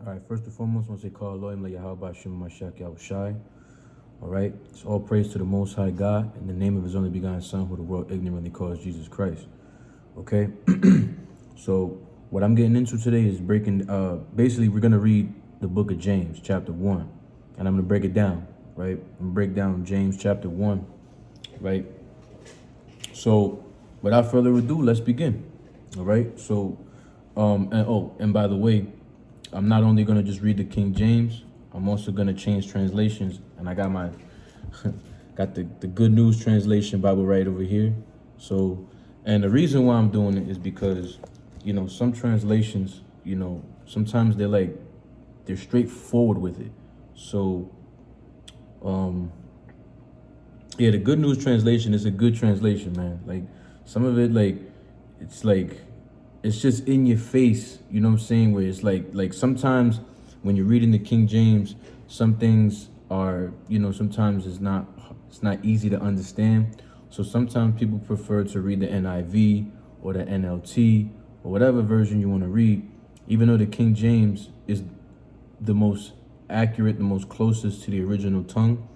All right, first and foremost, once they call Elohim like Yahweh Shem Mashiach Yahushai. All right, it's all praise to the Most High God in the name of His only begotten Son, who the world ignorantly calls Jesus Christ. Okay, so what I'm getting into today is breaking. Basically, we're gonna read the book of James, chapter 1, and I'm gonna break it down. Right, I'm gonna break down James chapter 1. Right. So, without further ado, let's begin. All right. So, and by the way, I'm not only gonna just read the King James, I'm also gonna change translations, and I got my got the Good News Translation Bible right over here. So, and the reason why I'm doing it is because, some translations, sometimes they're straightforward with it. So, yeah, the Good News Translation is a good translation, man. Like, some of it, it's just in your face, you know what I'm saying? Where it's like sometimes when you're reading the King James, some things are, sometimes it's not easy to understand. So sometimes people prefer to read the NIV or the NLT or whatever version you want to read, even though the King James is the most accurate, the most closest to the original tongue.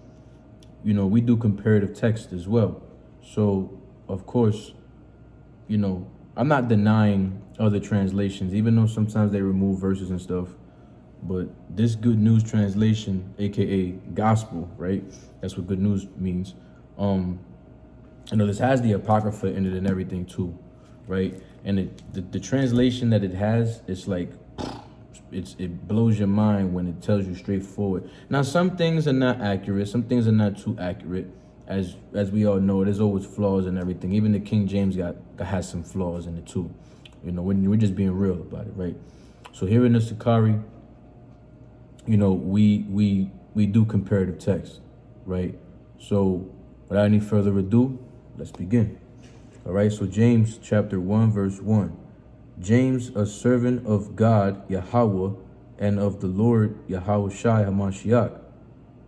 We do comparative text as well. So, of course, I'm not denying other translations, even though sometimes they remove verses and stuff. But this Good News Translation, aka Gospel, right? That's what good news means. This has the Apocrypha in it and everything too, right? And the translation that it has, it's like, it blows your mind when it tells you straightforward. Now, some things are not accurate. Some things are not too accurate. As we all know, there's always flaws and everything. Even the King James has some flaws in it too. When we're just being real about it, right? So here in the SICARII, we do comparative text, right? So without any further ado, let's begin. All right, so James chapter 1, verse 1. James, a servant of God, Yahweh, and of the Lord, Yahushai HaMashiach,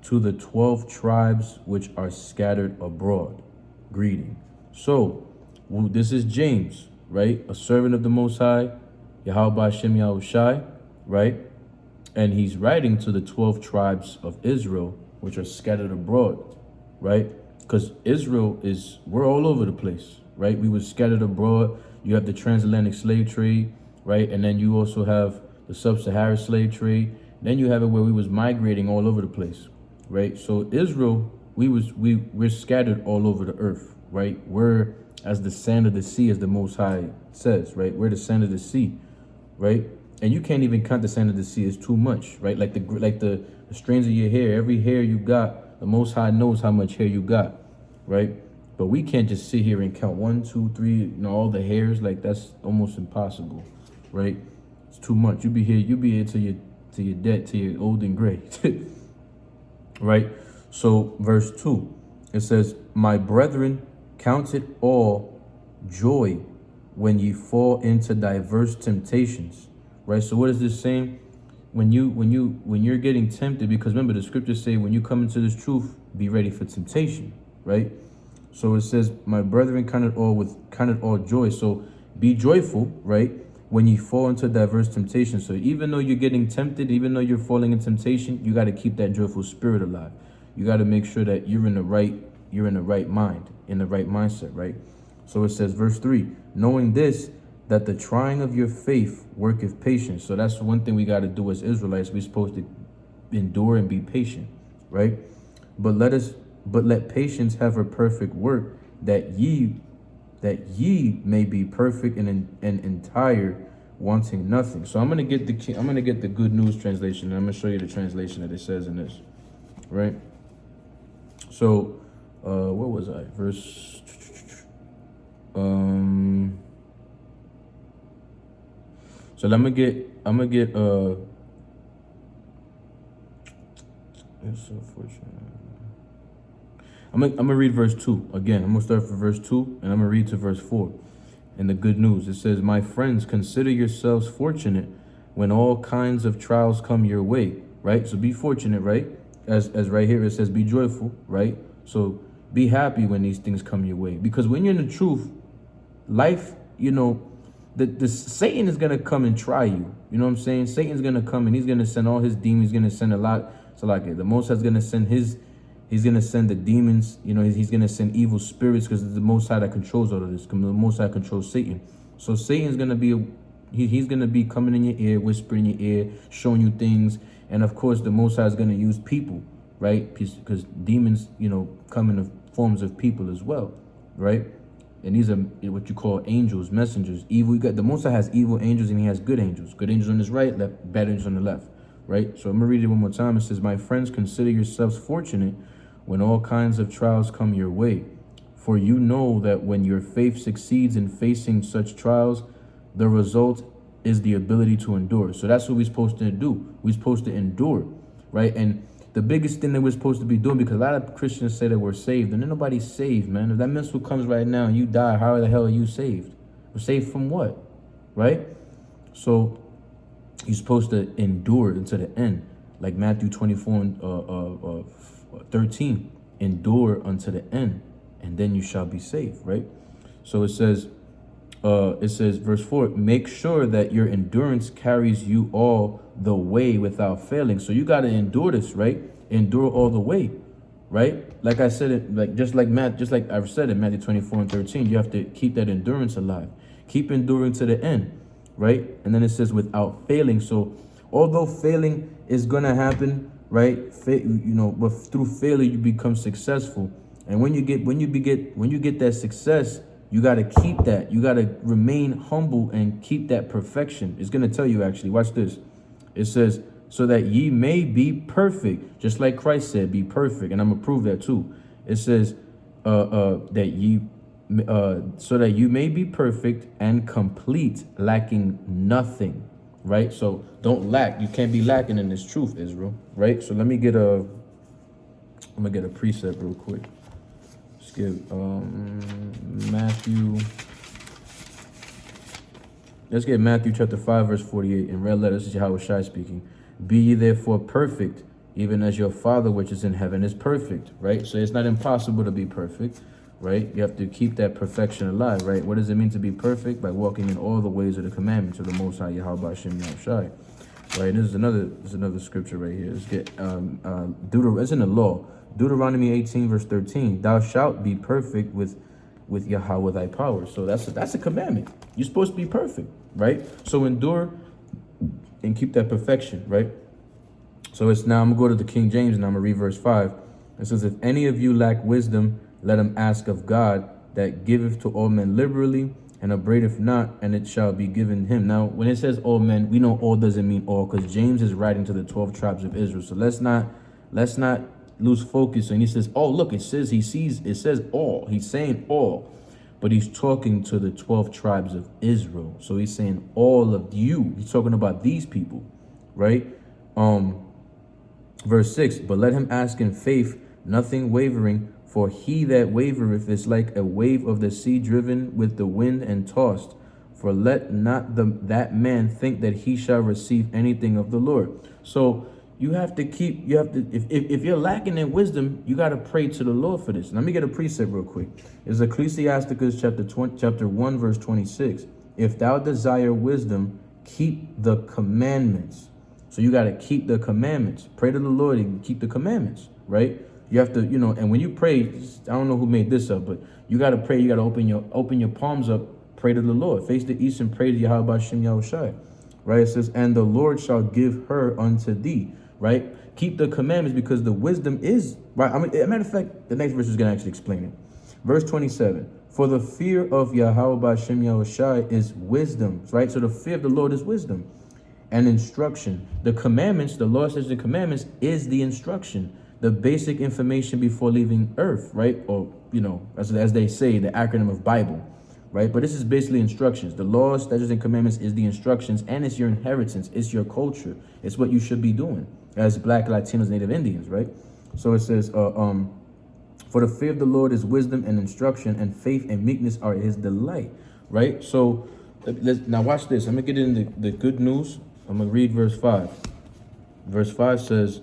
to the 12 tribes which are scattered abroad. Greeting. So, this is James, right? A servant of the Most High, Yahweh Shem Yahushai, right? And he's writing to the 12 tribes of Israel, which are scattered abroad, right? Because we're all over the place, right? We were scattered abroad. You have the transatlantic slave trade, right? And then you also have the sub-Saharan slave trade. Then you have it where we was migrating all over the place, right? So Israel, we're scattered all over the earth, right? We're as the sand of the sea, as the Most High says, right? We're the sand of the sea, right? And you can't even count the sand of the sea. It's too much, right? Like the strands of your hair. Every hair you got, the Most High knows how much hair you got, right? But we can't just sit here and count 1, 2, 3, all the hairs. Like, that's almost impossible, right? It's too much. You'll be here till you're dead, till you're old and gray, right? So verse 2, it says, "My brethren, count it all joy when ye fall into diverse temptations." Right? So what is this saying? When you're getting tempted, because remember the scriptures say when you come into this truth, be ready for temptation, right? So it says, "My brethren, count it all joy." So be joyful, right? When you fall into diverse temptation. So even though you're getting tempted, even though you're falling in temptation, you got to keep that joyful spirit alive. You got to make sure that you're in the right mind, in the right mindset, right? So it says, verse 3, "Knowing this, that the trying of your faith worketh patience." So that's one thing we got to do as Israelites. We're supposed to endure and be patient, right? But let patience have a perfect work, that ye may be perfect and entire, wanting nothing. So I'm gonna get the Good News Translation, and I'm gonna show you the translation that it says in this, right? So where was I? Verse so I'm gonna get it's so fortunate. I'm gonna read verse 2 again. I'm gonna start from verse 2 and I'm gonna read to verse 4. In the Good News, it says, "My friends, consider yourselves fortunate when all kinds of trials come your way." Right? So be fortunate, right? As right here it says, be joyful, right? So be happy when these things come your way. Because when you're in the truth, life, the Satan is gonna come and try you. You know what I'm saying? Satan's gonna come and he's gonna send all his demons. He's gonna send a lot. So like the Most High is gonna send he's gonna send the demons. You know, he's gonna send evil spirits because it's the Most High that controls all of this. The Most High controls Satan. So Satan's gonna be he's gonna be coming in your ear, whispering in your ear, showing you things. And of course, the Most High is gonna use people, right? Because demons, you know, come in the forms of people as well, right? And these are what you call angels, messengers. Evil. You got the Most High has evil angels and he has good angels. Good angels on his right, bad angels on the left, right? So I'm gonna read it one more time. It says, "My friends, consider yourselves fortunate when all kinds of trials come your way. For you know that when your faith succeeds in facing such trials, the result is the ability to endure." So that's what we're supposed to do. We're supposed to endure, right? And the biggest thing that we're supposed to be doing, because a lot of Christians say that we're saved, and then nobody's saved, man. If that missile comes right now and you die, how the hell are you saved? We're saved from what, right? So you're supposed to endure until the end, like Matthew 24 and 13. Endure unto the end, and then you shall be saved, right? So it says, verse 4, "Make sure that your endurance carries you all the way without failing." So you got to endure this, right? Endure all the way, right? Like I said it, just like I've said in Matthew 24 and 13, you have to keep that endurance alive. Keep enduring to the end, right? And then it says without failing. So although failing is gonna happen, right? But through failure you become successful. And when you get that success, you got to keep that. You got to remain humble and keep that perfection. It's going to tell you, actually, watch this. It says, "So that ye may be perfect," just like Christ said, be perfect. And I'm going to prove that too. It says, so that you may be perfect and complete, lacking nothing, right? So don't lack. You can't be lacking in this truth, Israel, right? So I'm going to get a precept real quick. Let's get Matthew. Let's get Matthew chapter 5, verse 48. In red letters, this is Yahweh speaking. "Be ye therefore perfect, even as your Father which is in heaven is perfect," right? So it's not impossible to be perfect, right? You have to keep that perfection alive, right? What does it mean to be perfect? By walking in all the ways of the commandments of the Most High Yahweh Hashem Yahushai. Right, this is another scripture right here. Let's get it's in the law. Deuteronomy 18, verse 13. "Thou shalt be perfect with Yahweh thy power." So that's a commandment. You're supposed to be perfect, right? So endure and keep that perfection, right? So I'm gonna go to the King James and I'm gonna read verse 5. It says, "If any of you lack wisdom, let him ask of God, that giveth to all men liberally, and upbraideth not, and it shall be given him." Now, when it says all men, we know all doesn't mean all, because James is writing to the 12 tribes of Israel. So let's not lose focus. And he says, "Oh, look, it says all." He's saying all, but he's talking to the 12 tribes of Israel. So he's saying all of you. He's talking about these people, right? Verse 6, "But let him ask in faith, nothing wavering, for he that wavereth is like a wave of the sea driven with the wind and tossed. For let not that man think that he shall receive anything of the Lord." So if you're lacking in wisdom, you got to pray to the Lord for this. Let me get a precept real quick. It's Ecclesiasticus chapter 1, verse 26. "If thou desire wisdom, keep the commandments." So you got to keep the commandments. Pray to the Lord and keep the commandments, right? You have to, and when you pray, I don't know who made this up, but you got to pray. You got to open your palms up, pray to the Lord. Face the east and pray to Yahweh Hashem Yahushai, right? It says, "And the Lord shall give her unto thee," right? Keep the commandments, because the wisdom is, right? As a matter of fact, the next verse is going to actually explain it. Verse 27, "For the fear of Yahweh Hashem Yahushai is wisdom," right? So the fear of the Lord is wisdom and instruction. The commandments, the law, statutes, and commandments is the instruction, the basic information before leaving earth, right? Or, as they say, the acronym of Bible, right? But this is basically instructions. The laws, statutes, and commandments is the instructions, and it's your inheritance. It's your culture. It's what you should be doing as Black, Latinos, Native Indians, right? So it says, "For the fear of the Lord is wisdom and instruction, and faith and meekness are his delight," right? So now watch this. I'm going to get into the good news. I'm going to read verse 5. Verse 5 says,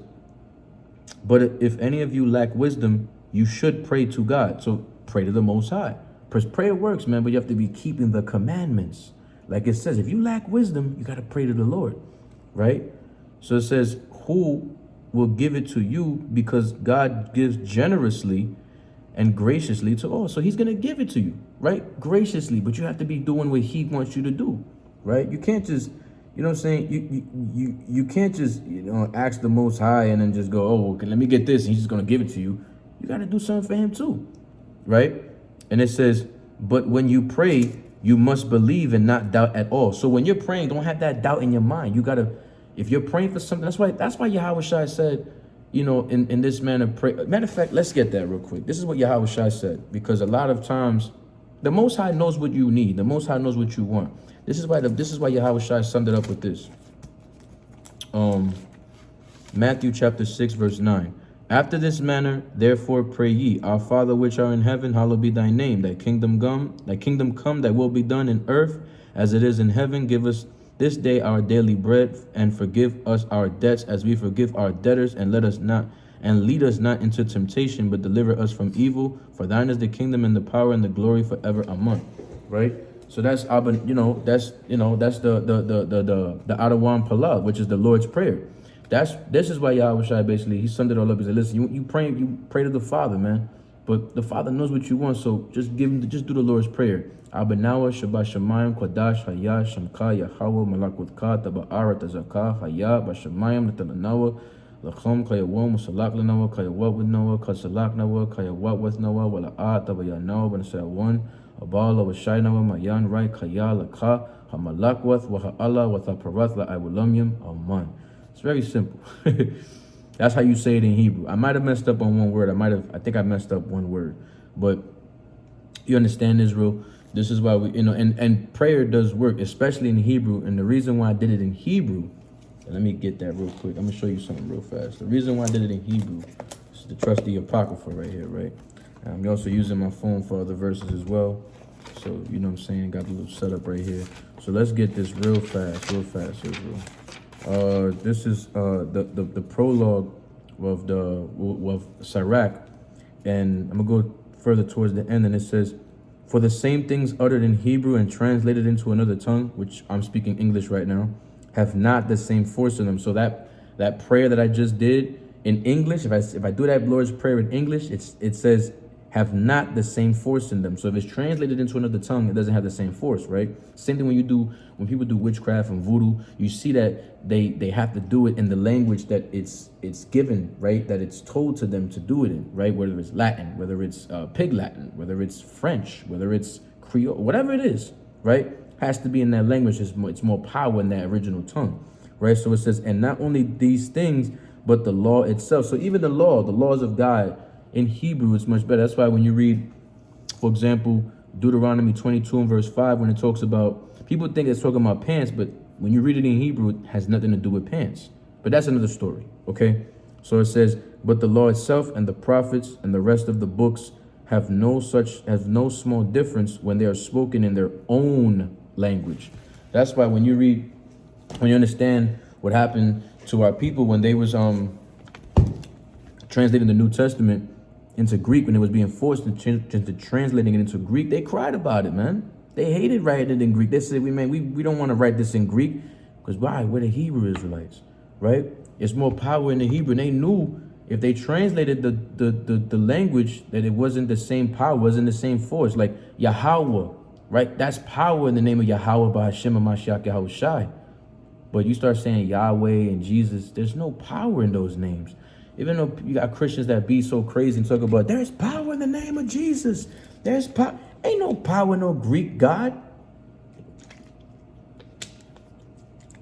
"But if any of you lack wisdom, you should pray to God." So pray to the Most High. Prayer works, man, but you have to be keeping the commandments. Like it says, if you lack wisdom, you got to pray to the Lord, right? So it says, who will give it to you, because God gives generously and graciously to all. So he's going to give it to you, right? Graciously, but you have to be doing what he wants you to do, right? You can't just, you know what I'm saying? You can't just, ask the Most High and then just go, oh, okay, let me get this, and he's just going to give it to you. You got to do something for him too, right? And it says, but when you pray, you must believe and not doubt at all. So when you're praying, don't have that doubt in your mind. You got to, if you're praying for something, that's why Yahweh Shai said, in this manner, pray. Matter of fact, let's get that real quick. This is what Yahweh Shai said, because a lot of times the Most High knows what you need. The Most High knows what you want. This is why Yahweh Shai summed it up with this. Matthew chapter 6, verse 9. After this manner, therefore pray ye, Our Father which art in heaven, hallowed be thy name. Thy kingdom come, thy will be done in earth as it is in heaven. Give us this day our daily bread, and forgive us our debts as we forgive our debtors, and lead us not into temptation, but deliver us from evil. For thine is the kingdom and the power and the glory forever. Amen. Right? So that's that's the Adawan Palah, which is the Lord's Prayer. This is why Yahweh Shai basically, he summed it all up. He said, listen, you pray to the Father, man. But the Father knows what you want, so just do the Lord's Prayer. Abanawa Shabbat Shemayim Kodash Haya Shamka Yahweh Malakut Taba'ara Tazaka Haya Bashamayim Natalanawa Lachom Kayawom Salak Lanawa Kayawat with Noah Kasalak Nawa Kayawat with Noah Wala'at Tabayanawa Banasaya Abala Washai Nawa Mayan Rai Kaya Laka Hamalakwat Waha'ala Wataparath La Iwalumyum Aman. It's very simple. That's how you say it in Hebrew. I might have messed up on one word. I think I messed up one word. But you understand, Israel? This is why we, and prayer does work, especially in Hebrew. And the reason why I did it in Hebrew, let me get that real quick. I'm going to show you something real fast. The reason why I did it in Hebrew is the trusty Apocrypha right here, right? I'm also using my phone for other verses as well. So, you know what I'm saying? Got the little setup right here. So let's get this real fast, Israel. This is the prologue of SICARII, and I'm gonna go further towards the end, and it says, for the same things uttered in Hebrew and translated into another tongue, which I'm speaking English right now, have not the same force in them. So that prayer that I just did in English, if I do that Lord's Prayer in English, it says have not the same force in them. So if it's translated into another tongue, it doesn't have the same force, right? Same thing when people do witchcraft and voodoo, you see that they have to do it in the language that it's given, right? That it's told to them to do it in, right? Whether it's Latin, whether it's Pig Latin, whether it's French, whether it's Creole, whatever it is, right? Has to be in that language. It's more power in that original tongue, right? So it says, and not only these things, but the law itself. So even the laws of God, in Hebrew, it's much better. That's why when you read, for example, Deuteronomy 22 and verse 5, when it talks about, people think it's talking about pants, but when you read it in Hebrew, it has nothing to do with pants. But that's another story, okay? So it says, but the law itself and the prophets and the rest of the books have no small difference when they are spoken in their own language. That's why when you understand what happened to our people when they was translating the New Testament into Greek, when it was being forced into translating it into Greek, they cried about it, man. They hated writing it in Greek. They said, we don't want to write this in Greek, because why? We're the Hebrew Israelites, right? It's more power in the Hebrew. And they knew if they translated the language, that it wasn't the same power, wasn't the same force. Like Yahweh, right? That's power in the name of Yahweh, B'Hashem HaMashiach Yahweh Shai. But you start saying Yahweh and Jesus, there's no power in those names. Even though you got Christians that be so crazy and talk about, there's power in the name of Jesus. There's power. Ain't no power in no Greek God.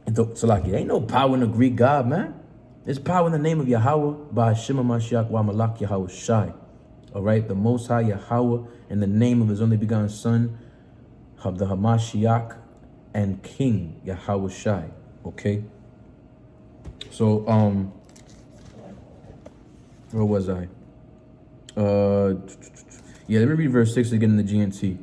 Salaki, ain't no power in the Greek God, man. There's power in the name of Yahweh, B'Hashem HaMashiach Wa Malak Yahweh Shai. All right, the Most High Yahweh, in the name of His only begotten Son, the Hamashiach, and King Yahweh Shai. Okay. So where was I? Yeah, let me read verse 6 again in the GNT.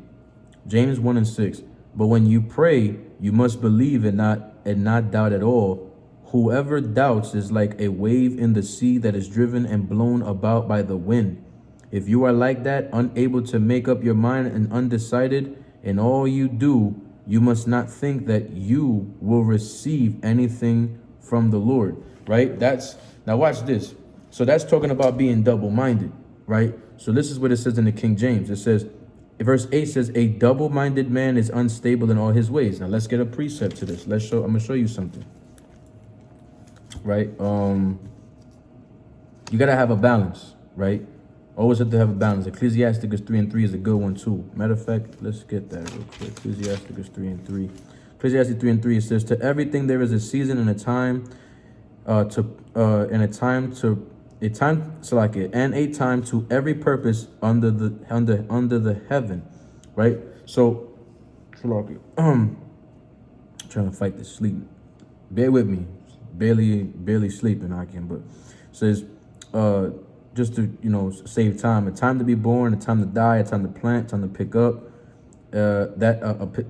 James 1 and 6. But when you pray, you must believe and not doubt at all. Whoever doubts is like a wave in the sea that is driven and blown about by the wind. If you are like that, unable to make up your mind and undecided in all you do, you must not think that you will receive anything from the Lord, right? Now watch this. So that's talking about being double-minded, right? So this is what it says in the King James. It says, verse 8 says, a double-minded man is unstable in all his ways. Now let's get a precept to this. I'm gonna show you something, right? You gotta have a balance, right? Always have to have a balance. Ecclesiasticus 3:3 is a good one too. Matter of fact, let's get that real quick. Ecclesiasticus 3:3. Ecclesiastes 3:3, it says, to everything there is a season and a time and a time to every purpose under the heaven, right? So trying to fight this sleep. Bear with me. Barely sleeping I can, but it says just to save time, a time to be born, a time to die, a time to plant, a time to pick up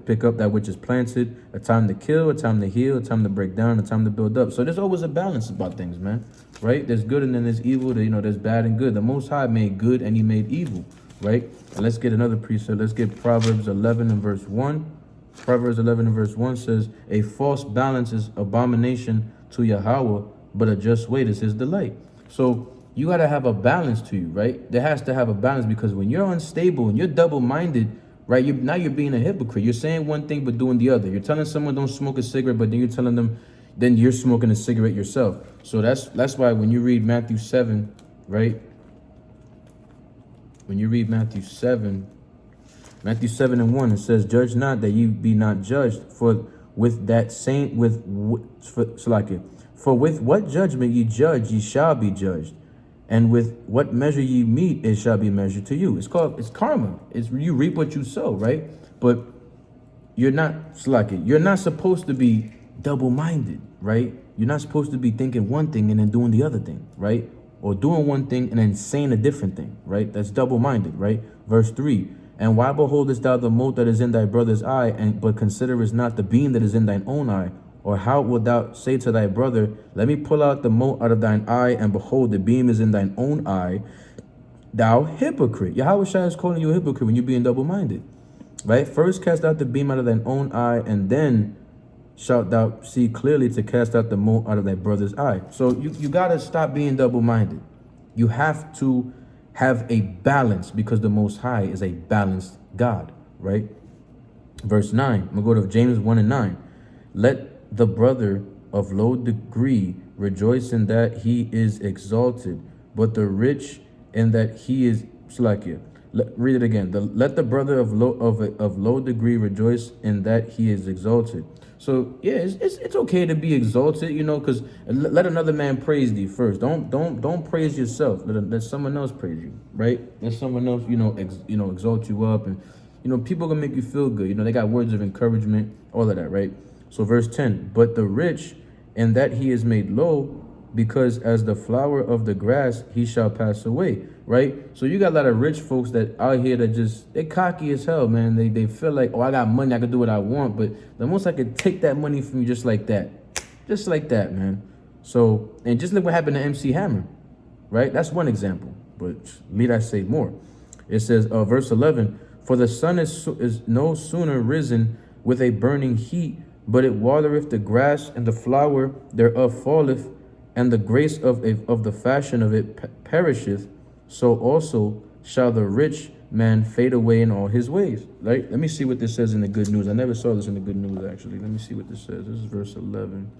pick up that which is planted, a time to kill, a time to heal, a time to break down, a time to build up. So there's always a balance about things, man, right? There's good and then there's evil. There's bad and good. The Most High made good and he made evil, right? And let's get another precept. Let's get Proverbs 11 and verse 1. Proverbs 11 and verse 1 says, a false balance is abomination to Yahweh, but a just weight is his delight. So you got to have a balance to you, right? There has to have a balance, because when you're unstable and you're double-minded, right, now you're being a hypocrite. You're saying one thing but doing the other. You're telling someone don't smoke a cigarette, but then you're telling them, then you're smoking a cigarette yourself. So that's why when you read Matthew 7, right? When you read Matthew 7 and 1, it says, judge not that you be not judged, for with that same for with what judgment ye judge, ye shall be judged. And with what measure ye meet, it shall be measured to you. It's karma. It's you reap what you sow, right? But you're not you're not supposed to be double-minded, right? You're not supposed to be thinking one thing and then doing the other thing, right? Or doing one thing and then saying a different thing, right? That's double-minded, right? Verse 3, and why beholdest thou the mote that is in thy brother's eye, but considerest not the beam that is in thine own eye? Or how wilt thou say to thy brother, let me pull out the mote out of thine eye, and behold, the beam is in thine own eye, thou hypocrite? Yahweh Shai is calling you a hypocrite when you're being double-minded, right? First cast out the beam out of thine own eye, and then shalt thou see clearly to cast out the mote out of thy brother's eye. So you got to stop being double-minded. You have to have a balance, because the Most High is a balanced God, right? Verse 9, I'm going to go to James 1 and 9. Let the brother of low degree rejoice in that he is exalted, but the rich in that he is slackier. Read it again. Let the brother of low degree rejoice in that he is exalted. So yeah, it's okay to be exalted, because let another man praise thee first. Don't praise yourself. Let someone else praise you, right? Let someone else exalt you up, and people gonna make you feel good. They got words of encouragement, all of that, right? So verse 10, but the rich in that he is made low, because as the flower of the grass, he shall pass away, right? So you got a lot of rich folks that out here that they cocky as hell, man. They feel like, oh, I got money, I can do what I want, but the most I could take that money from you just like that, man. So, and just look what happened to MC Hammer, right? That's one example, but need I say more? It says, verse 11, for the sun is no sooner risen with a burning heat, but it watereth the grass, and the flower thereof falleth, and the grace of the fashion of it perisheth. So also shall the rich man fade away in all his ways. Right? Let me see what this says in the Good News. I never saw this in the Good News, actually. Let me see what this says. This is verse 11.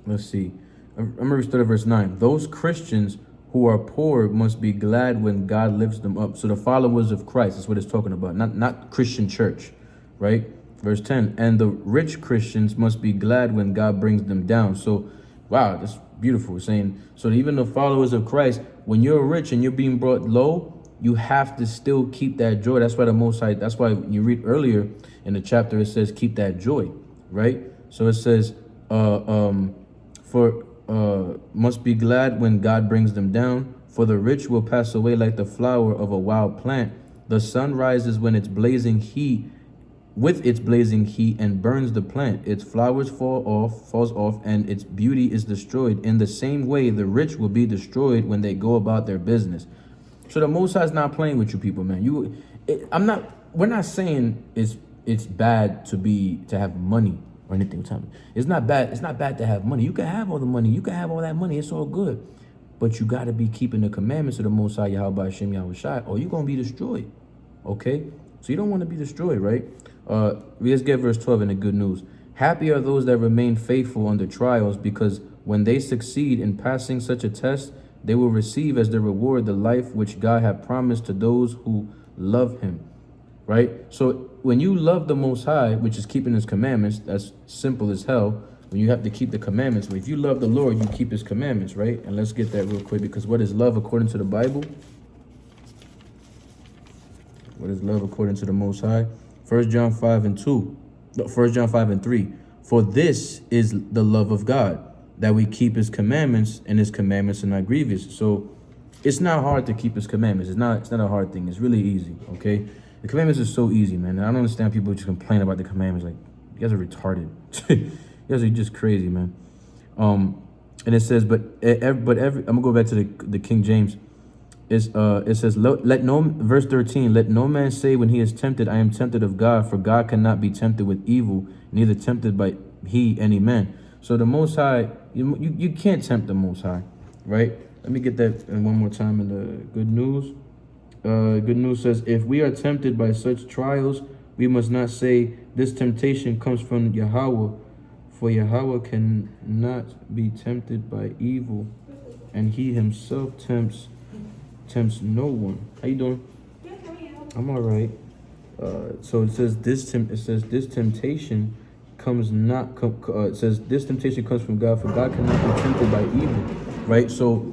Let's see. I'm going to start at verse 9. Those Christians who are poor must be glad when God lifts them up. So the followers of Christ is what it's talking about, not Christian church, right? Verse 10, and the rich Christians must be glad when God brings them down. So, wow, that's beautiful. Saying, so even the followers of Christ, when you're rich and you're being brought low, you have to still keep that joy. That's why the Most High, that's why you read earlier in the chapter, it says, keep that joy, right? So it says, must be glad when God brings them down, for the rich will pass away like the flower of a wild plant. The sun rises when its blazing heat, and burns the plant. Its flowers falls off, and its beauty is destroyed. In the same way, the rich will be destroyed when they go about their business. So the Most High is not playing with you people, man. We're not saying it's bad to have money or anything. It's not bad. It's not bad to have money. You can have all the money. You can have all that money. It's all good. But you got to be keeping the commandments of the Most High, Yahweh Hashem Yahweh Shai, or you're going to be destroyed. Okay? So you don't want to be destroyed, right? Let's get verse 12 in the good news. Happy are those that remain faithful under trials, because when they succeed in passing such a test, they will receive as their reward the life which God had promised to those who love him. Right? So when you love the Most High, which is keeping his commandments, that's simple as hell. When you have to keep the commandments. But if you love the Lord, you keep his commandments, right? And let's get that real quick, because what is love according to the Bible? What is love according to the Most High? 1 John 5 and 2. No, 1 John 5 and 3. For this is the love of God, that we keep his commandments, and his commandments are not grievous. So it's not hard to keep his commandments. It's not a hard thing. It's really easy, okay? The commandments are so easy, man. And I don't understand people who just complain about the commandments. Like, you guys are retarded. You guys are just crazy, man. And it says, I'm gonna go back to the King James. It says, verse 13, let no man say when he is tempted, I am tempted of God, for God cannot be tempted with evil, neither tempted by any man. So the Most High, you can't tempt the Most High, right? Let me get that one more time in the good news. Good news says, if we are tempted by such trials, we must not say this temptation comes from Yahweh, for Yahweh cannot be tempted by evil, and he himself tempts no one. How you doing? I'm all right. So it says this temptation comes this temptation comes from God, for God cannot be tempted by evil, right? So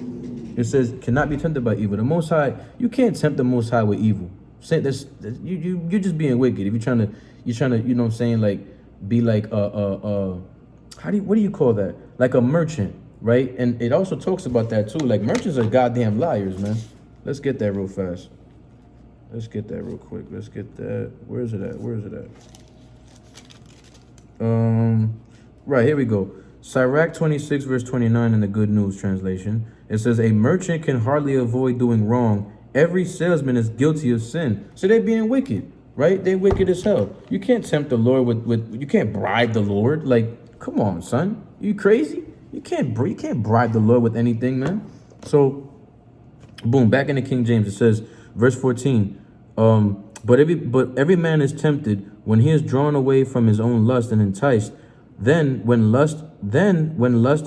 it says cannot be tempted by evil. The Most High, you can't tempt the Most High with evil. You're just being wicked if you're trying to you know what I'm saying, like be like what do you call that? Like a merchant, right? And it also talks about that too. Like merchants are goddamn liars, man. Let's get that real fast. Let's get that real quick. Let's get that. Where is it at? Right, here we go. Sirach 26 verse 29 in the Good News translation. It says, a merchant can hardly avoid doing wrong. Every salesman is guilty of sin. So they're being wicked, right? They're wicked as hell. You can't tempt the Lord with you can't bribe the Lord. Like, come on, son. You crazy? You can't bribe the Lord with anything, man. So boom, back in the King James, it says, verse 14, but every man is tempted when he is drawn away from his own lust and enticed. Then when lust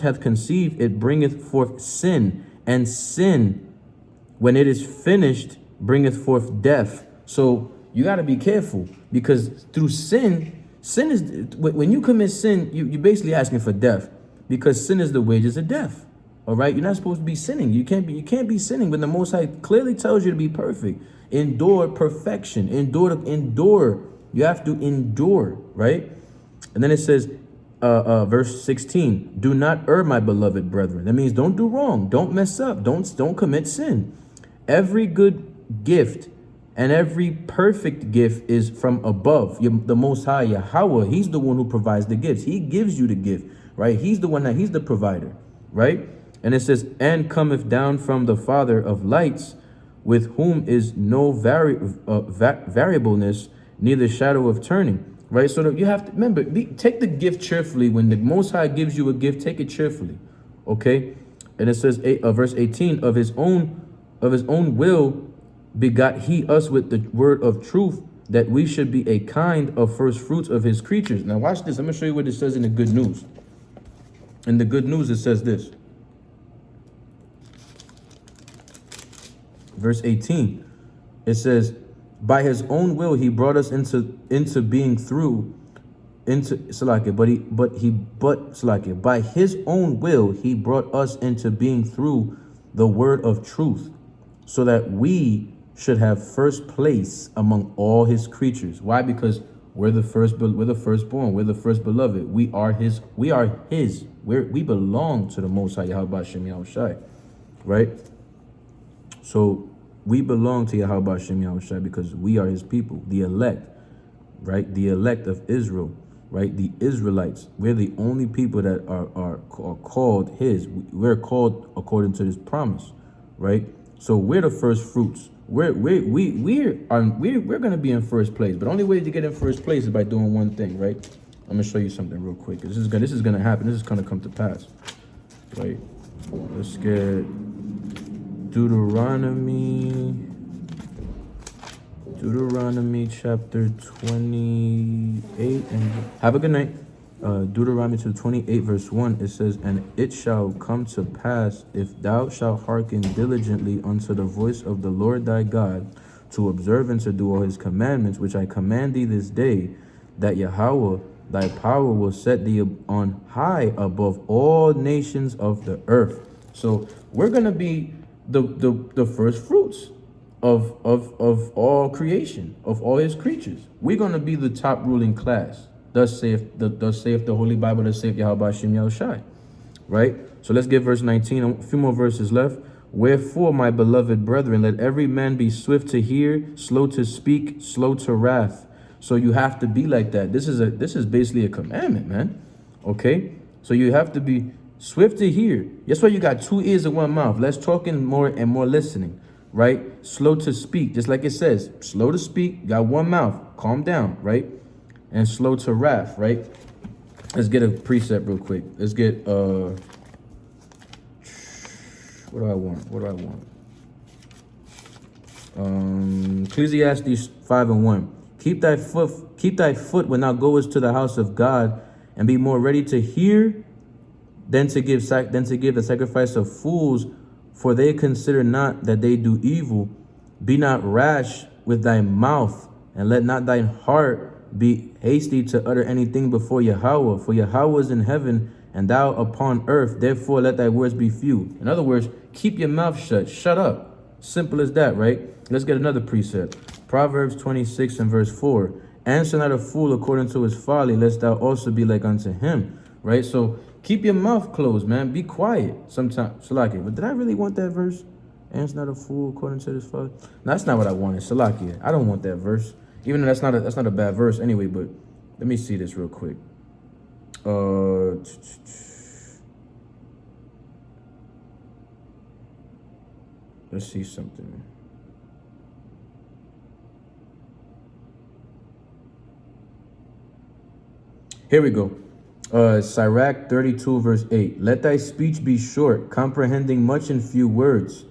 hath conceived, it bringeth forth sin, and sin, when it is finished, bringeth forth death. So you got to be careful, because through sin is, when you commit sin, you're basically asking for death, because sin is the wages of death. All right, you're not supposed to be sinning. You can't be sinning when the Most High clearly tells you to be perfect. Endure perfection. Endure. You have to endure, right? And then it says, verse 16, do not err, my beloved brethren. That means don't do wrong. Don't mess up. Don't commit sin. Every good gift and every perfect gift is from above. The Most High, Yahweh, he's the one who provides the gifts. He gives you the gift, right? He's the provider, right? And it says, and cometh down from the Father of lights, with whom is no variableness, neither shadow of turning. Right? So that you have to remember, take the gift cheerfully. When the Most High gives you a gift, take it cheerfully. Okay? And it says, verse 18, of his own will begot he us with the word of truth, that we should be a kind of first fruits of his creatures. Now watch this. I'm going to show you what it says in the Good News. In the Good News, it says this. Verse 18, it says, by his own will he brought us into being by his own will he brought us into being through the word of truth, so that we should have first place among all his creatures. Why? Because we're the firstborn, we're the first beloved. We belong to the Most High, Yahweh Shem Yahushai, right? So we belong to Yahweh Shem Yahushai because we are his people, the elect, right? The elect of Israel, right? The Israelites. We're the only people that are called his. We're called according to this promise, right? So we're the first fruits. We're gonna be in first place. But only way to get in first place is by doing one thing, right? I'm gonna show you something real quick. This is gonna happen. This is gonna come to pass, right? Let's get Deuteronomy chapter 28, and have a good night. Deuteronomy chapter 28 verse 1, it says, and it shall come to pass, if thou shalt hearken diligently unto the voice of the Lord thy God, to observe and to do all his commandments, which I command thee this day, that Yahweh thy power will set thee on high above all nations of the earth. So we're gonna be the first fruits of all creation, of all his creatures. We're gonna be the top ruling class. Thus saith the Holy Bible, thus saith Yahweh Shem Yahushai. Right? So let's get verse 19. A few more verses left. Wherefore, my beloved brethren, let every man be swift to hear, slow to speak, slow to wrath. So you have to be like that. This is basically a commandment, man. Okay? So you have to be swift to hear. That's why you got 2 ears and 1 mouth. Less talking, more and more listening. Right? Slow to speak, just like it says. Slow to speak, you got 1 mouth. Calm down, right? And slow to wrath, right? Let's get a precept real quick. Let's get what do I want? Ecclesiastes 5:1. Keep thy foot when thou goest to the house of God, and be more ready to hear than to give the sacrifice of fools, for they consider not that they do evil. Be not rash with thy mouth, and let not thine heart be hasty to utter anything before Yahweh, for Yahweh is in heaven, and thou upon earth. Therefore let thy words be few. In other words, keep your mouth shut. Shut up. Simple as that, right? Let's get another precept. Proverbs 26 and verse 4. Answer not a fool according to his folly, lest thou also be like unto him. Right? So keep your mouth closed, man. Be quiet sometimes. Salakia. But did I really want that verse? Answer not a fool according to his folly. No, that's not what I wanted. Salakia. I don't want that verse. Even though that's not a bad verse anyway, but let me see this real quick. Let's see something. Here we go. SICARII 32 verse 8. Let thy speech be short, comprehending much in few words.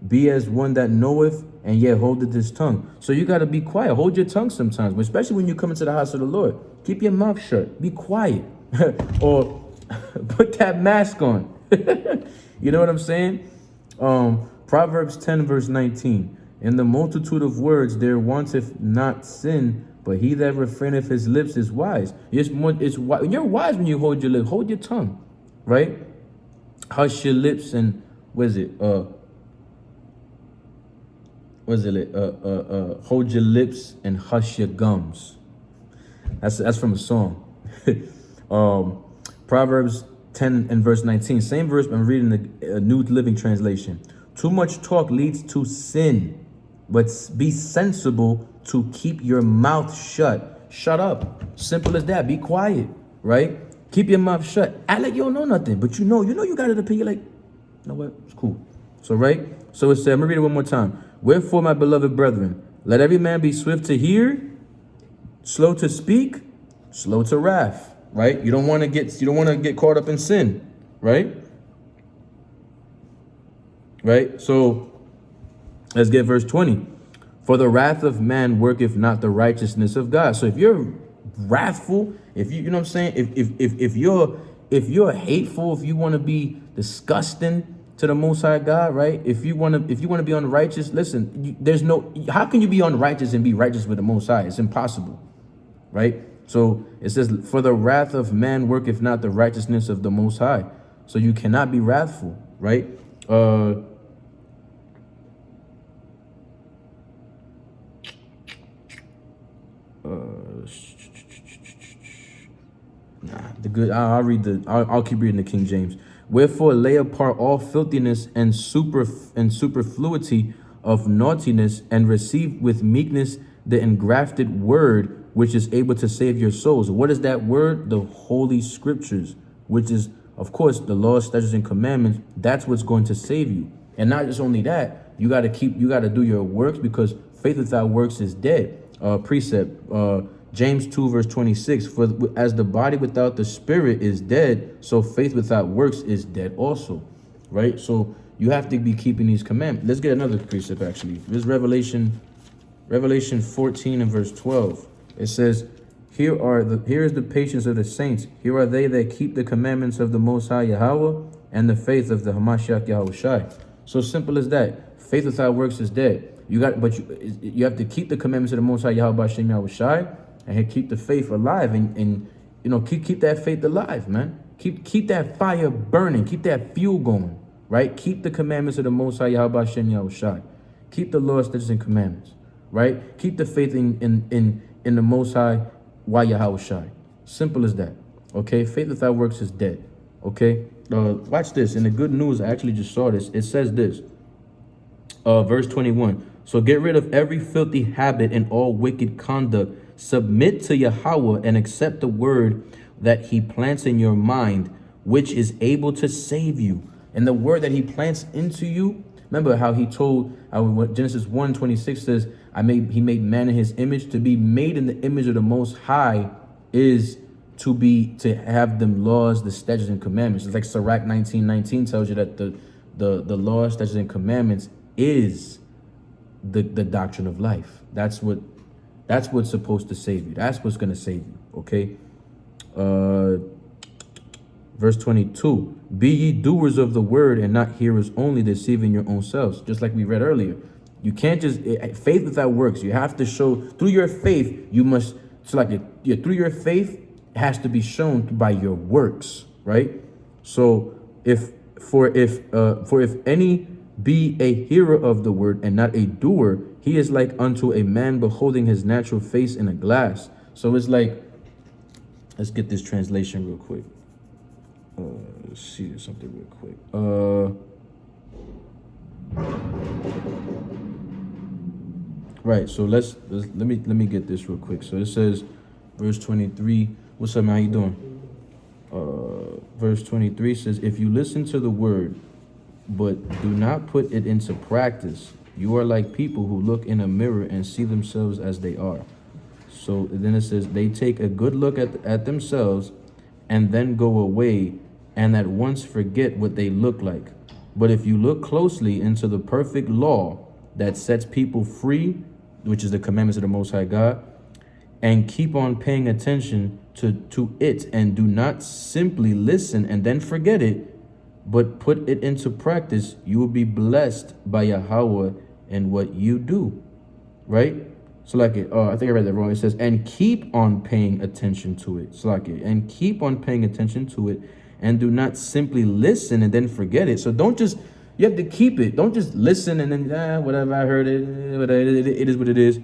Be as one that knoweth, and yet holdeth his tongue. So you got to be quiet. Hold your tongue sometimes, especially when you come into the house of the Lord. Keep your mouth shut. Be quiet. Or put that mask on. You know what I'm saying? Proverbs 10 verse 19. In the multitude of words there wanteth not sin, but he that refraineth his lips is wise. You're wise when you hold your lips. Hold your tongue. Right? Hush your lips and, hold your lips and hush your gums. That's from a song. Proverbs 10 and verse 19. Same verse, I'm reading the New Living Translation. Too much talk leads to sin, but be sensible to keep your mouth shut. Shut up. Simple as that. Be quiet, right? Keep your mouth shut. Act like you don't know nothing, but you know you got an opinion. Like, you know what? It's cool. So, right? So it said, I'm going to read it one more time. Wherefore, my beloved brethren, let every man be swift to hear, slow to speak, slow to wrath, right? You don't want to get caught up in sin, right? Right? So let's get verse 20. For the wrath of man worketh not the righteousness of God. So if you're wrathful, if you know what I'm saying, if you're hateful, if you want to be disgusting to the Most High God, right? If you want to be unrighteous, listen, how can you be unrighteous and be righteous with the Most High? It's impossible, right? So it says, for the wrath of man worketh not the righteousness of the Most High. So you cannot be wrathful, right? I'll keep reading the King James. Wherefore lay apart all filthiness and superfluity of naughtiness, and receive with meekness the engrafted word, which is able to save your souls. What is that word? The Holy Scriptures, which is, of course, the law, statutes, and commandments. That's what's going to save you. And not just only that, you got to do your works, because faith without works is dead. Precept, James 2 verse 26, for as the body without the spirit is dead, so faith without works is dead also, right? So you have to be keeping these commandments. Let's get another precept actually. This is Revelation 14 and verse 12. It says, here is the patience of the saints. Here are they that keep the commandments of the Most High Yahweh and the faith of the Hamashiach Yahushai. So simple as that. Faith without works is dead. You have to keep the commandments of the Most High Yahweh Hashem Yahushai, and keep the faith alive, and you know, keep that faith alive, man. Keep that fire burning. Keep that fuel going, right? Keep the commandments of the Most High Yahweh Hashem Yahushai. Keep the laws, statutes, and commandments, right? Keep the faith in the Most High Yahushai. Simple as that. Okay, faith without works is dead. Okay, watch this. In the good news, I actually just saw this. It says this, verse 21. So get rid of every filthy habit and all wicked conduct. Submit to Yahweh and accept the word that he plants in your mind, which is able to save you. And the word that he plants into you, remember how he told, Genesis 1:26 says, he made man in his image. To be made in the image of the Most High is to have them laws, the statutes, and commandments. It's like Sirach 19:19 tells you that the laws, statutes, and commandments is the doctrine of life. That's what's supposed to save you. That's what's going to save you. Okay. Verse 22, be ye doers of the word and not hearers only, deceiving your own selves. Just like we read earlier. You can't just, faith without works. You have to show through your faith. You must, through your faith, it has to be shown by your works, right? So if any be a hearer of the word and not a doer, he is like unto a man beholding his natural face in a glass. So it's like, let's get this translation real quick. Let's see something real quick. Right, so let me get this real quick. So it says, verse 23. What's up, man? How you doing? Verse 23 says, if you listen to the word, but do not put it into practice, you are like people who look in a mirror and see themselves as they are. So then it says, they take a good look at themselves and then go away and at once forget what they look like. But if you look closely into the perfect law that sets people free, which is the commandments of the Most High God, and keep on paying attention to it, and do not simply listen and then forget it, but put it into practice, you will be blessed by Yahweh in what you do. Right? So like it, I think I read that wrong. It says, and keep on paying attention to it. So like it, and keep on paying attention to it, and do not simply listen and then forget it. So don't just, you have to keep it. Don't just listen and then, whatever, I heard it, it is what it is.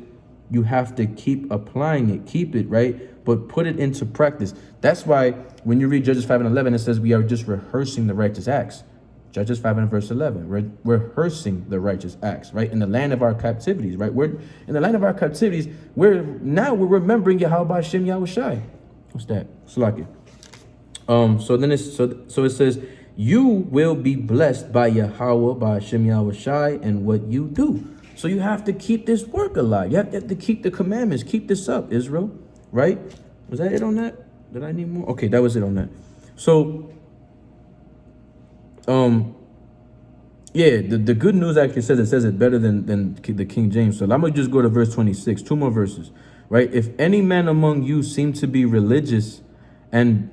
You have to keep applying it, keep it, right? But put it into practice. That's why when you read Judges 5:11, it says we are just rehearsing the righteous acts. Judges 5 and verse 11, we're rehearsing the righteous acts, right? In the land of our captivities, right? We're in the land of our captivities. We're remembering Yahweh Hashem Yahushai. What's that? Slaki. So it says, you will be blessed by Yahweh, by Hashem Yahushai, and what you do. So you have to keep this work alive. You have to keep the commandments. Keep this up, Israel, right? Was that it on that? Did I need more? Okay, that was it on that. So, yeah, the good news actually says it better than the King James. So I'm going to just go to verse 26, 2 more verses, right? If any man among you seem to be religious and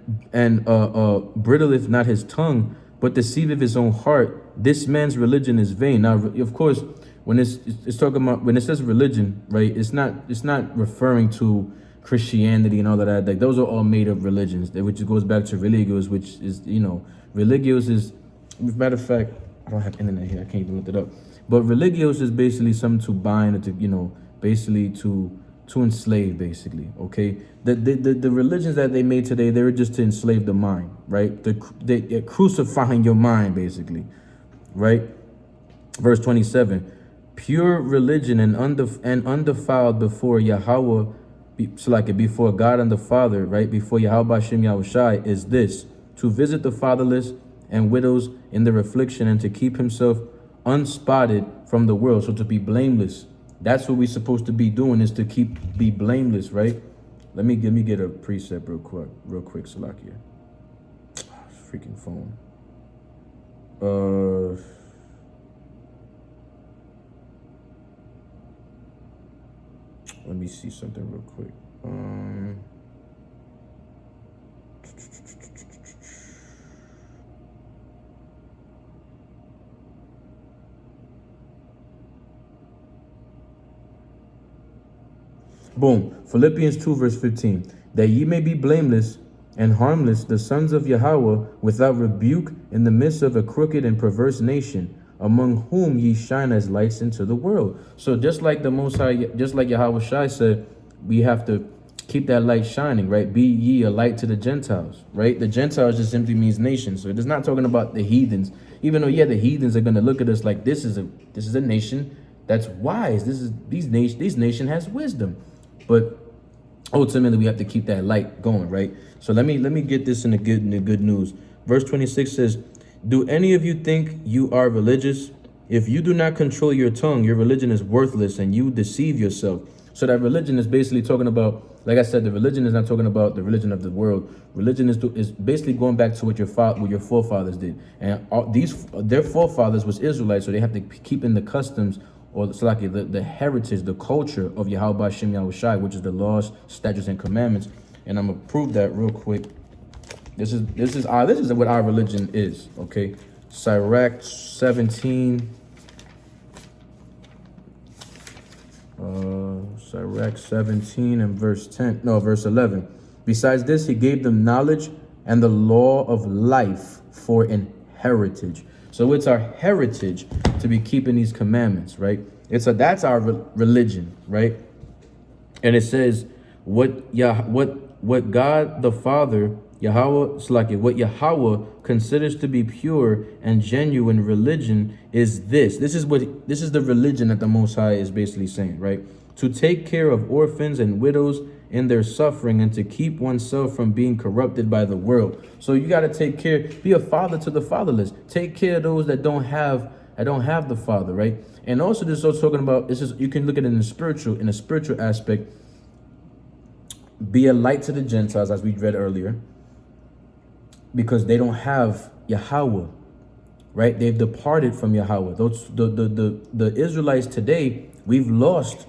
bridleth not his tongue, but deceiveth his own heart, this man's religion is vain. Now, of course, when it's talking about, when it says religion, right, it's not referring to Christianity and all of that. Like, those are all made up religions, which goes back to religios, which is, religios is, matter of fact, I don't have internet here, I can't even look it up. But religios is basically something to bind, or to, basically to enslave, basically, okay? The religions that they made today, they were just to enslave the mind, right? They're crucifying your mind, basically, right? Verse 27, pure religion and undefiled before Yahweh, before God and the Father, right? Before Yahweh Hashem Yahushai is this, to visit the fatherless and widows in their affliction, and to keep himself unspotted from the world. So to be blameless. That's what we're supposed to be doing, is to be blameless, right? Let me get a precept real quick, Salakia. Freaking phone. Let me see something real quick. Boom. Philippians 2 verse 15. That ye may be blameless and harmless, the sons of Yahweh, without rebuke, in the midst of a crooked and perverse nation, among whom ye shine as lights into the world. So just like the Most High, just like Yahweh Shai said, we have to keep that light shining, right? Be ye a light to the Gentiles, right? The Gentiles just simply means nations. So it is not talking about the heathens, even though, yeah, the heathens are going to look at us like this is a nation that's wise. These nation has wisdom. But ultimately, we have to keep that light going, right? So let me get this in the good news. Verse 26 says, do any of you think you are religious? If you do not control your tongue, your religion is worthless and you deceive yourself. So that religion is basically talking about, like I said, the religion is not talking about the religion of the world. Religion is basically going back to what your forefathers did. And their forefathers was Israelites, so they have to keep in the customs, or the heritage, the culture of Yahweh Hashem Yahushai, which is the laws, statutes, and commandments. And I'm gonna prove that real quick. This is what our religion is. Okay, Sirach 17. Sirach 17 and verse 11. Besides this, he gave them knowledge and the law of life for an heritage. So it's our heritage to be keeping these commandments, right? That's our religion, right? And it says what God the Father, what Yahweh considers to be pure and genuine religion is this. This is the religion that the Most High is basically saying, right? To take care of orphans and widows in their suffering, and to keep oneself from being corrupted by the world. So you got to take care, be a father to the fatherless. Take care of those that don't have the father, right? And also this is also talking about, you can look at it in a spiritual aspect. Be a light to the Gentiles, as we read earlier, because they don't have Yahweh, right? They've departed from Yahweh. The Israelites today, we've lost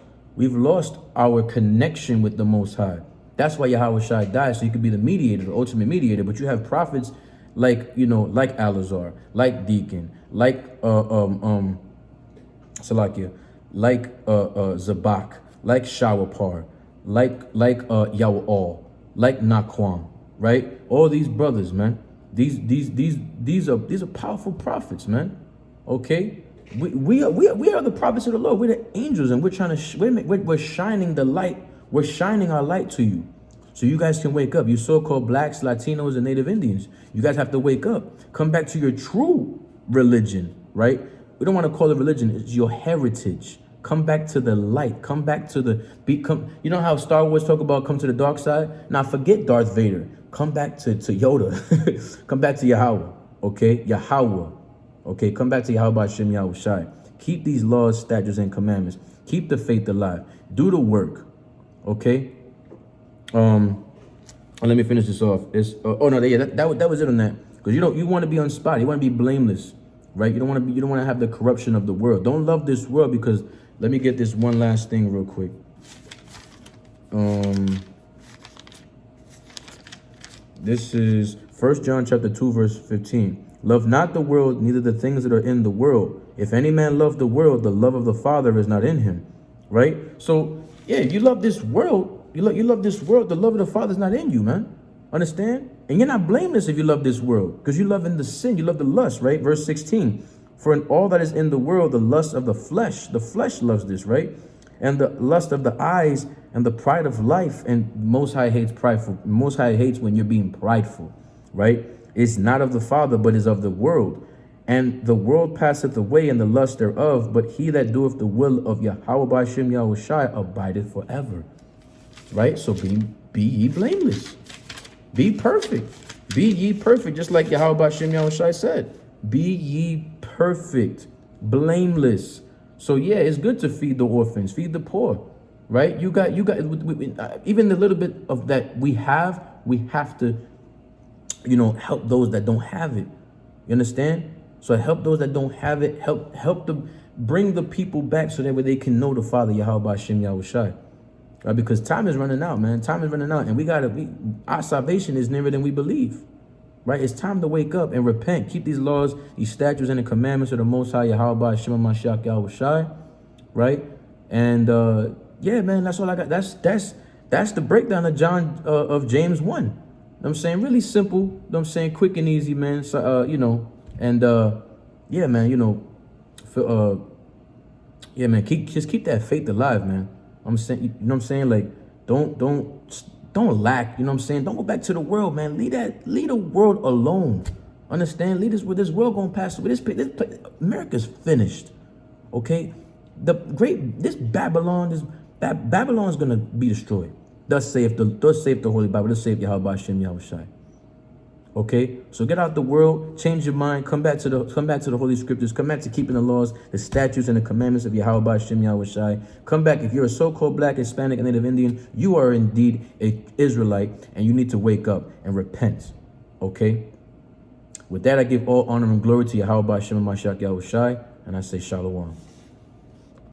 our connection with the Most High. That's why Yahweh Shai died, so you could be the mediator, the ultimate mediator. But you have prophets like Alazar, like Deacon, like Salakia, like Zabak, like Shawapar, like Yawal, like Naquam, right? All these brothers, man. These are powerful prophets, man. Okay. We are the prophets of the Lord. We're the angels, and we're trying to we're shining the light. We're shining our light to you, so you guys can wake up. You so-called blacks, Latinos, and Native Indians. You guys have to wake up. Come back to your true religion, right? We don't want to call it religion. It's your heritage. Come back to the light. Come back to you know how Star Wars talk about come to the dark side? Now forget Darth Vader. Come back to Yoda. Come back to Yahweh. Okay, Yahweh. Okay, come back to Yahweh Hashem Yahushai. Keep these laws, statutes, and commandments. Keep the faith alive. Do the work. Okay. Let me finish this off. That was it on that. Because you want to be unspotted. You want to be blameless, right? You don't want to have the corruption of the world. Don't love this world, because let me get this one last thing real quick. This is 1 John chapter 2 verse 15. Love not the world, neither the things that are in the world. If any man love the world, the love of the Father is not in him. Right? So, yeah, if you love this world, you love this world, the love of the Father is not in you, man. Understand? And you're not blameless if you love this world, because you love in the sin, you love the lust, right? Verse 16. For in all that is in the world, the lust of the flesh loves this, right? And the lust of the eyes and the pride of life. And Most High hates prideful. Most High hates when you're being prideful, right? It's not of the Father, but is of the world. And the world passeth away, and the lust thereof, but he that doeth the will of Yahweh Hashem Yahushai abideth forever. Right? So be ye blameless. Be perfect. Be ye perfect, just like Yahweh Hashem Yahushai said. Be ye perfect. blameless. So yeah, it's good to feed the orphans, feed the poor, right? You got even the little bit of that we have to, help those that don't have it. You understand? So help those that don't have it. Help them bring the people back so that way they can know the Father Yahweh Shem Yahushai. Right? Because time is running out, man. Time is running out, and our salvation is nearer than we believe. Right? It's time to wake up and repent. Keep these laws, these statutes, and the commandments of the Most High Yahweh Shem Mashiach Yahushai. Right? And yeah, man, that's all I got. That's the breakdown of James 1. You know what I'm saying? Really simple. You know what I'm saying? Quick and easy, man. So and yeah, man, yeah, man, keep that faith alive, man. I'm saying, you know what I'm saying? Like, don't lack, you know what I'm saying? Don't go back to the world, man. Leave the world alone. Understand? Leave this world gonna pass away. America's finished. Okay? Babylon's gonna be destroyed. Thus saith the Holy Bible. Thus saith Yahweh Shem Yahushai. Okay, so get out the world, change your mind, come back to the Holy Scriptures, come back to keeping the laws, the statutes, and the commandments of Yahweh Shem Yahushai. Come back. If you're a so-called Black, Hispanic, and Native Indian, you are indeed an Israelite, and you need to wake up and repent. Okay. With that, I give all honor and glory to Yahweh Shem Mashiach Yahushai, and I say Shalom.